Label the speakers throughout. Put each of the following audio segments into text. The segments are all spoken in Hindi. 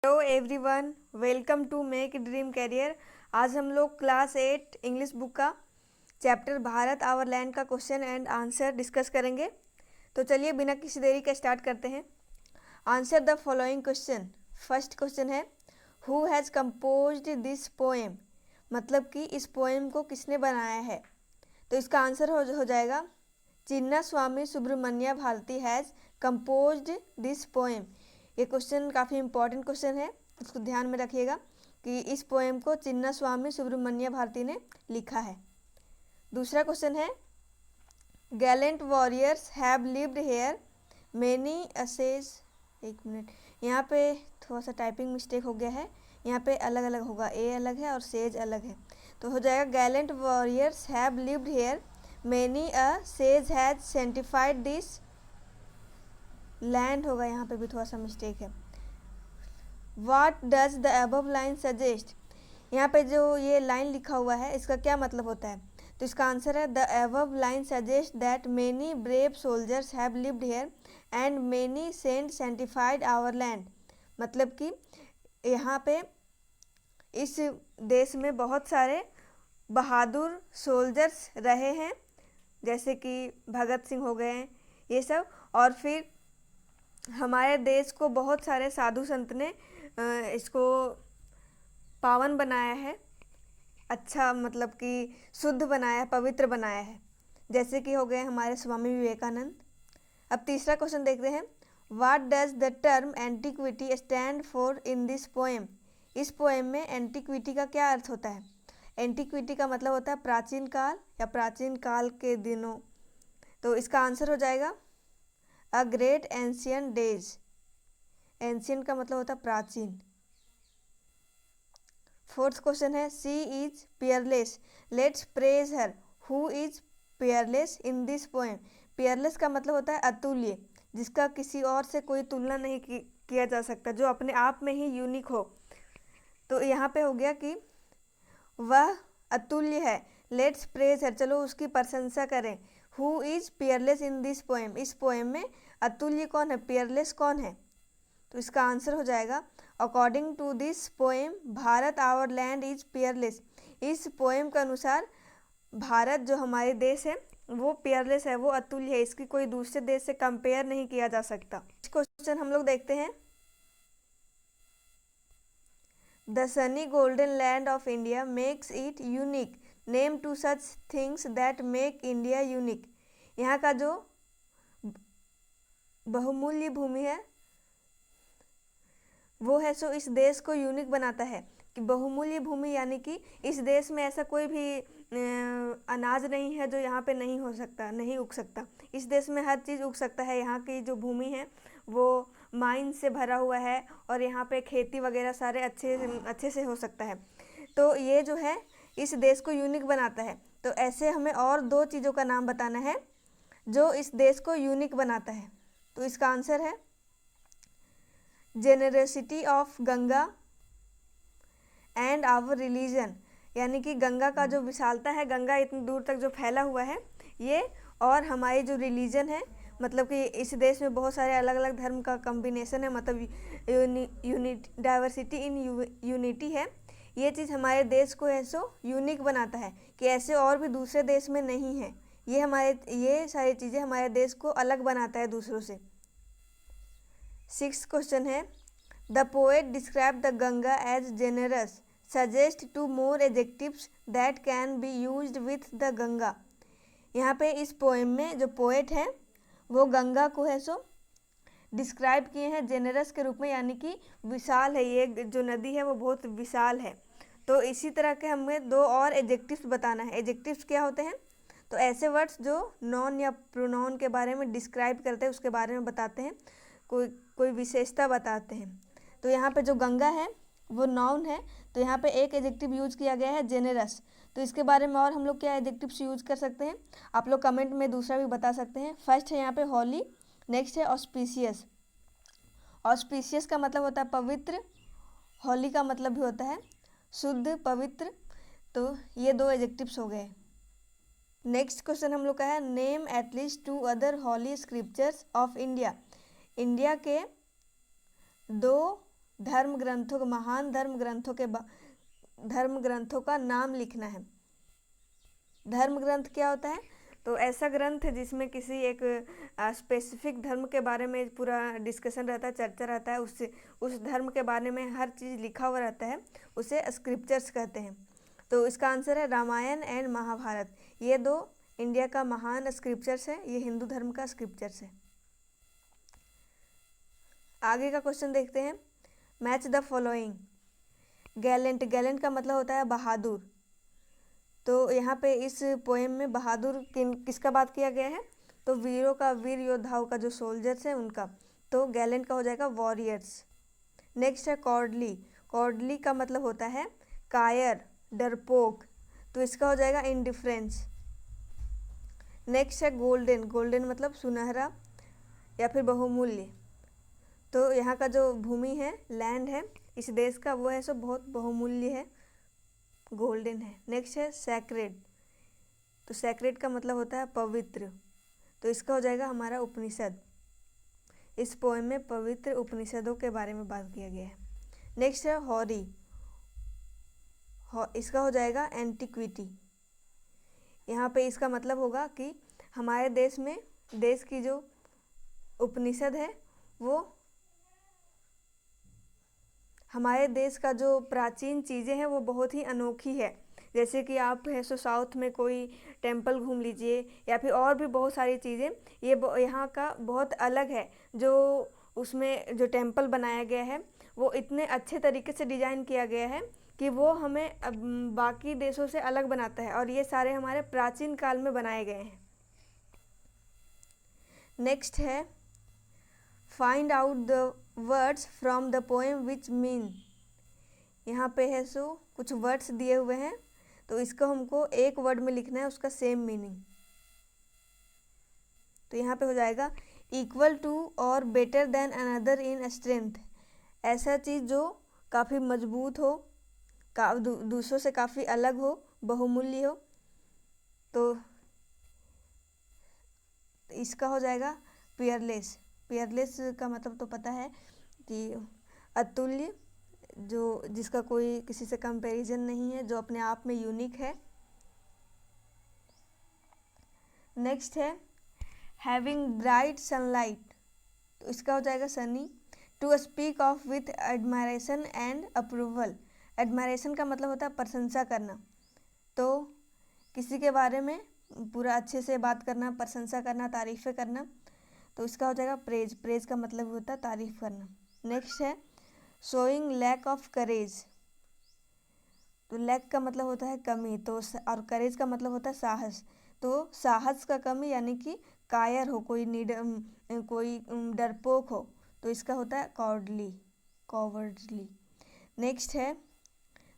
Speaker 1: Hello everyone, welcome to make dream career. आज हम लोग क्लास 8 इंग्लिश बुक का चैप्टर भारत आवर लैंड का क्वेश्चन एंड आंसर डिस्कस करेंगे। तो चलिए बिना किसी देरी का स्टार्ट करते हैं। Answer the following question. First question है, who has composed this poem, मतलब कि इस पोएम को किसने बनाया है। तो इसका आंसर हो जाएगा Chinna Swami Subramania Bharati has composed this poem. ये क्वेश्चन काफ़ी इंपॉर्टेंट क्वेश्चन है, इसको ध्यान में रखिएगा कि इस पोएम को चिन्ना स्वामी सुब्रमण्य भारती ने लिखा है। दूसरा क्वेश्चन है, gallant warriors have lived here many ages. एक मिनट, यहाँ पे थोड़ा सा टाइपिंग मिस्टेक हो गया है, यहाँ पे अलग अलग होगा, ए अलग है और सेज अलग है। तो हो जाएगा Gallant warriors have lived here many a says has sanctified this land होगा, यहाँ पे भी थोड़ा सा मिस्टेक है। What does the above line suggest, यहाँ पे जो ये लाइन लिखा हुआ है इसका क्या मतलब होता है। तो इसका आंसर है the above line suggest that many brave soldiers have lived here and many saint sanctified our land. मतलब कि यहाँ पे इस देश में बहुत सारे बहादुर सोल्जर्स रहे हैं, जैसे कि भगत सिंह हो गए ये सब, और फिर हमारे देश को बहुत सारे साधु संत ने इसको पावन बनाया है, अच्छा मतलब कि शुद्ध बनाया है, पवित्र बनाया है, जैसे कि हो गए हमारे स्वामी विवेकानंद। अब तीसरा क्वेश्चन देखते हैं, what does the term antiquity stand for in this poem. इस पोएम में एंटीक्विटी का क्या अर्थ होता है। एंटीक्विटी का मतलब होता है प्राचीन काल या प्राचीन काल के दिनों। तो इसका आंसर हो जाएगा a great ancient days. Ancient का मतलब होता है प्राचीन। फोर्थ क्वेश्चन है, she is peerless let's praise her. Who is peerless in this poem. Peerless का मतलब होता है अतुल्य, जिसका किसी और से कोई तुलना नहीं किया जा सकता, जो अपने आप में ही यूनिक हो। तो यहाँ पे हो गया कि वह अतुल्य है, लेट्स प्रेज हर, चलो उसकी प्रशंसा करें। Who is peerless in this poem, इस पोएम में अतुल्य कौन है, पियरलेस कौन है। तो इसका आंसर हो जाएगा according to this poem Bharat our land is peerless. इस पोएम के अनुसार भारत जो हमारे देश है वो पियरलेस है, वो अतुल्य है, इसकी कोई दूसरे देश से कंपेयर नहीं किया जा सकता। क्वेश्चन हम लोग देखते हैं, the sunny golden land of India makes it unique, name two such things that make India unique. यहाँ का जो बहुमूल्य भूमि है वो है सो इस देश को यूनिक बनाता है। कि बहुमूल्य भूमि यानी कि इस देश में ऐसा कोई भी अनाज नहीं है जो यहाँ पे नहीं हो सकता, नहीं उग सकता। इस देश में हर चीज़ उग सकता है। यहाँ की जो भूमि है वो माइन से भरा हुआ है और यहाँ पे खेती वगैरह सारे अच्छे से हो सकता है। तो ये जो है इस देश को यूनिक बनाता है। तो ऐसे हमें और दो चीज़ों का नाम बताना है जो इस देश को यूनिक बनाता है। तो इसका आंसर है generosity of Ganga and our religion, यानी कि गंगा का जो विशालता है, गंगा इतनी दूर तक जो फैला हुआ है ये, और हमारी जो रिलीजन है, मतलब कि इस देश में बहुत सारे अलग अलग धर्म का कम्बिनेशन है, मतलब डाइवर्सिटी इन यूनिटी है। ये चीज़ हमारे देश को ऐसो यूनिक बनाता है कि ऐसे और भी दूसरे देश में नहीं है। ये सारी चीज़ें हमारे देश को अलग बनाता है दूसरों से। सिक्स्थ क्वेश्चन है, the poet describe the Ganga as generous, suggest two more adjectives that can be used with the Ganga. यहाँ पे इस पोएम में जो पोएट है वो गंगा को है सो डिस्क्राइब किए हैं जेनरस के रूप में, यानी कि विशाल है। ये जो नदी है वो बहुत विशाल है। तो इसी तरह के हमें दो और एडजेक्टिव्स बताना है। एडजेक्टिव्स क्या होते हैं, तो ऐसे वर्ड्स जो नॉन या प्रोनाउन के बारे में डिस्क्राइब करते हैं, उसके बारे में बताते हैं, कोई विशेषता बताते हैं। तो यहाँ पे जो गंगा है वो नाउन है, तो यहाँ पे एक एडजेक्टिव यूज किया गया है जेनरस। तो इसके बारे में और हम लोग क्या एडजेक्टिव्स यूज कर सकते हैं, आप लोग कमेंट में दूसरा भी बता सकते हैं। फर्स्ट है यहाँ पे हॉली, नेक्स्ट है ऑस्पिशियस। ऑस्पिशियस का मतलब होता है पवित्र, हॉली का मतलब भी होता है शुद्ध, पवित्र। तो ये दो एडजेक्टिव्स हो गए। नेक्स्ट क्वेश्चन हम लोग का है, name at least 2 other holy scriptures of India. India के 2 धर्म ग्रंथों का महान धर्म ग्रंथों का नाम लिखना है। धर्म ग्रंथ क्या होता है? तो ऐसा ग्रंथ है जिसमें किसी एक स्पेसिफिक धर्म के बारे में पूरा डिस्कशन रहता है, चर्चा रहता है, उससे उस धर्म के बारे में हर चीज़ लिखा हुआ रहता है, उसे स्क्रिप्चर्स कहते हैं। तो इसका आंसर है रामायण एंड महाभारत। ये दो इंडिया का महान स्क्रिप्चर्स है, ये हिंदू धर्म का स्क्रिप्चर्स है। आगे का क्वेश्चन देखते हैं। Match the following. Gallant, Gallant का मतलब होता है बहादुर। तो यहाँ पे इस पोएम में बहादुर किसका बात किया गया है? तो वीरों का, वीर योद्धाओं का, जो सोल्जर्स हैं उनका। तो गैलेंट का हो जाएगा वॉरियर्स। नेक्स्ट है कॉर्डली। कॉर्डली का मतलब होता है कायर, डरपोक। तो इसका हो जाएगा इंडिफरेंस। नेक्स्ट है गोल्डन। गोल्डन मतलब सुनहरा या फिर बहुमूल्य। तो यहाँ का जो भूमि है, लैंड है इस देश का, वो है सो बहुत बहुमूल्य है, गोल्डन है। नेक्स्ट है सैक्रेड। तो सैक्रेड का मतलब होता है पवित्र। तो इसका हो जाएगा हमारा उपनिषद। इस पोएम में पवित्र उपनिषदों के बारे में बात किया गया है। नेक्स्ट है हॉरी। इसका हो जाएगा एंटिक्विटी। यहाँ पे इसका मतलब होगा कि हमारे देश में, देश की जो उपनिषद है वो हमारे देश का जो प्राचीन चीज़ें हैं वो बहुत ही अनोखी है। जैसे कि आप है सो साउथ में कोई टेम्पल घूम लीजिए या फिर और भी बहुत सारी चीज़ें, ये यहाँ का बहुत अलग है। जो उसमें जो टेम्पल बनाया गया है वो इतने अच्छे तरीके से डिज़ाइन किया गया है कि वो हमें बाकी देशों से अलग बनाता है, और ये सारे हमारे प्राचीन काल में बनाए गए हैं। नेक्स्ट है find out the words from the poem which mean. यहाँ पे है सो कुछ वर्ड्स दिए हुए हैं, तो इसको हमको एक वर्ड में लिखना है, उसका सेम मीनिंग। तो यहाँ पे हो जाएगा इक्वल टू और better than another in strength. ऐसा चीज़ जो काफ़ी मजबूत हो, दूसरों से काफ़ी अलग हो, बहुमूल्य हो। तो इसका हो जाएगा पियरलेस। पियरलेस का मतलब तो पता है कि अतुल्य, जो जिसका कोई किसी से कंपैरिजन नहीं है, जो अपने आप में यूनिक है। नेक्स्ट है हैविंग ब्राइट सनलाइट। तो इसका हो जाएगा sunny. To speak of with admiration and approval. Admiration का मतलब होता है प्रशंसा करना। तो किसी के बारे में पूरा अच्छे से बात करना, प्रशंसा करना, तारीफ़ें करना। तो इसका हो जाएगा प्रेज। प्रेज का मतलब होता है तारीफ़ करना। नेक्स्ट है शोइंग लैक ऑफ करेज। तो लैक का मतलब होता है कमी, तो और करेज का मतलब होता है साहस। तो साहस का कमी यानी कि कायर हो, कोई डरपोक हो, तो इसका होता है कॉवर्डली। नेक्स्ट है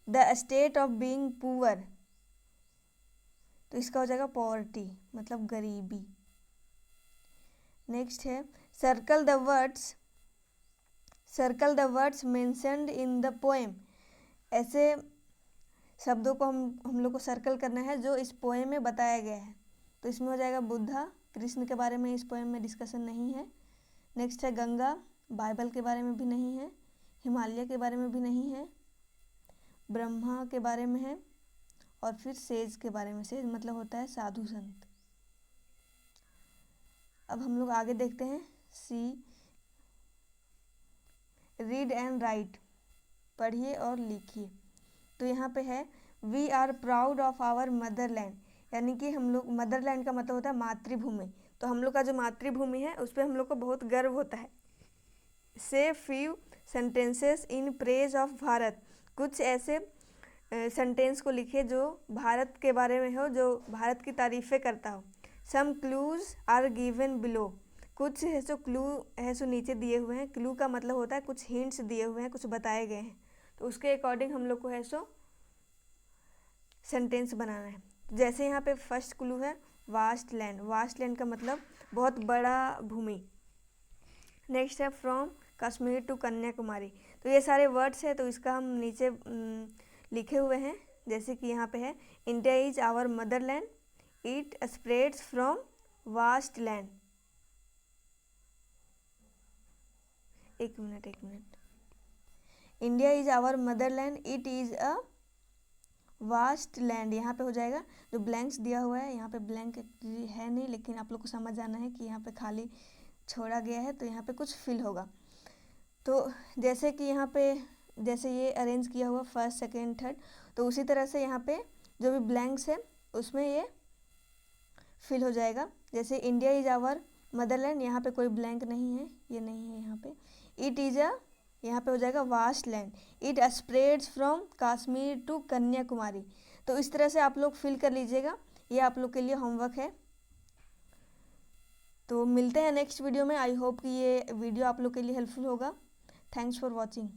Speaker 1: the state of being poor. तो इसका हो जाएगा पॉवर्टी, मतलब गरीबी। नेक्स्ट है circle the words mentioned in the poem. ऐसे शब्दों को हम लोग को सर्कल करना है जो इस पोएम में बताया गया है। तो इसमें हो जाएगा बुद्धा, कृष्ण के बारे में इस पोएम में डिस्कशन नहीं है। नेक्स्ट है गंगा, बाइबल के बारे में भी नहीं है, हिमालय के बारे में भी नहीं है, ब्रह्मा के बारे में है, और फिर सेज के बारे में। सेज मतलब होता है साधु संत। अब हम लोग आगे देखते हैं सी रीड एंड राइट। पढ़िए और लिखिए। तो यहाँ पे है we are proud of our motherland. यानी कि हम लोग, मदरलैंड का मतलब होता है मातृभूमि। तो हम लोग का जो मातृभूमि है उस पर हम लोग को बहुत गर्व होता है। से few sentences in praise of Bharat. कुछ ऐसे सेंटेंस को लिखे जो भारत के बारे में हो, जो भारत की तारीफ़ें करता हो। सम क्लूज आर गिवन बिलो। कुछ है सो क्लू है सो नीचे दिए हुए हैं। क्लू का मतलब होता है कुछ हिंट्स दिए हुए हैं, कुछ बताए गए हैं, तो उसके अकॉर्डिंग हम लोग को है सो सेंटेंस बनाना है। जैसे यहाँ पे फर्स्ट क्लू है वास्ट लैंड। वास्ट लैंड का मतलब बहुत बड़ा भूमि। नेक्स्ट है फ्रॉम कश्मीर टू कन्याकुमारी। तो ये सारे वर्ड्स है, तो इसका हम नीचे लिखे हुए हैं। जैसे कि यहाँ पे है India is our motherland, it spreads from vast land. एक minute. India is our motherland, it is a vast land. यहाँ पे हो जाएगा जो ब्लैंक्स दिया हुआ है, यहाँ पे ब्लैंक है नहीं, लेकिन आप लोग को समझ आना है कि यहाँ पे खाली छोड़ा गया है, तो यहाँ पे कुछ फिल होगा। तो जैसे कि यहाँ पे जैसे ये अरेंज किया हुआ फर्स्ट सेकेंड थर्ड, तो उसी तरह से यहाँ पे जो भी ब्लैंक्स है उसमें ये फिल हो जाएगा। जैसे इंडिया इज आवर मदरलैंड, यहाँ पे कोई ब्लैंक नहीं है, ये नहीं है यहाँ पे। इट इज़ अ, यहाँ पे हो जाएगा vast land, it spreads from Kashmir to Kanyakumari. तो इस तरह से आप लोग फिल कर लीजिएगा, ये आप लोग के लिए होमवर्क है। तो मिलते हैं नेक्स्ट वीडियो में। आई होप कि ये वीडियो आप लोग के लिए हेल्पफुल होगा। Thanks for watching.